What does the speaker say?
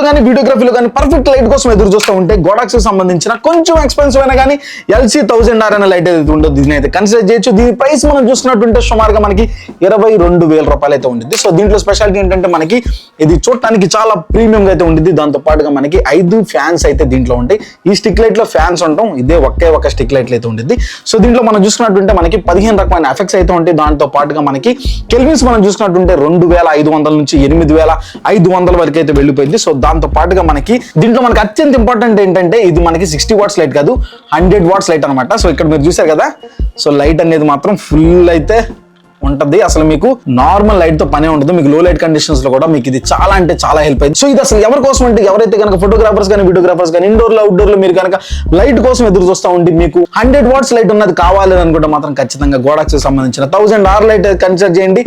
కానీ వీడియోగ్రఫీలో కానీ perfect light కోసం ఎదురు చూస్తూ ఉంటే గోడాక్స్ సంబంధించిన కొంచెం ఎక్స్పెన్సివ్ అయినా కానీ LC 1000R అనే లైట్ అయితే ఉండదు, దీని అయితే కన్సిడర్ చేయొచ్చు. దీని ప్రైస్ మనం చూసుకున్నట్టుంటే సుమారుగా మనకి 22,000 రూపాయలు అయితే ఉంటుంది. సో దీంట్లో స్పెషాలిటీ ఏంటంటే మనకి ఇది చూడటానికి చాలా ప్రీమియం అయితే ఉంటుంది. దాంతో పాటుగా మనకి 5 ఫ్యాన్స్ అయితే దీంట్లో ఉంటాయి. ఈ స్టిక్ లైట్ లో ఫ్యాన్స్ ఉంటాం, ఇదే ఒక స్టిక్ లైట్ అయితే ఉంటుంది. సో దీంట్లో మనం చూసుకున్నట్టుంటే మనకి 15 రకమైన ఎఫెక్ట్స్ అయితే ఉంటాయి. దాంతో పాటుగా మనకి కెల్విన్స్ మనం చూసుకున్నట్టుంటే 2500 నుంచి 8500 వరకు అయితే వెళ్ళిపోయింది. సో దాంతో పాటుగా మనకి దీంట్లో మనకి అత్యంత ఇంపార్టెంట్ ఏంటంటే ఇది మనకి 60 వాట్స్ లైట్ కాదు, 100 వాట్స్ లైట్ అనమాట. సో ఇక్కడ మీరు చూసారు కదా, సో లైట్ అనేది మాత్రం ఫుల్ అయితే ఉంటది. అసలు మీకు నార్మల్ లైట్ తో పనే ఉంటుంది. మీకు లో లైట్ కండిషన్స్ లో కూడా మీకు ఇది చాలా అంటే చాలా హెల్ప్ అయింది. సో ఇది అసలు ఎవరి కోసం అంటే ఎవరైతే కనుక ఫోటోగ్రాఫర్స్ కానీ వీడియోగ్రాఫర్స్ కానీ ఇండోర్ లో అవుట్డోర్ లో మీరు కనుక లైట్ కోసం ఎదురు చూస్తూ ఉండి మీకు 100 వాట్స్ లైట్ ఉన్నది కావాలి అనుకుంటే మాత్రం ఖచ్చితంగా గోడాక్స్ సంబంధించిన 1000R లైట్ కన్సిడర్ చేయండి.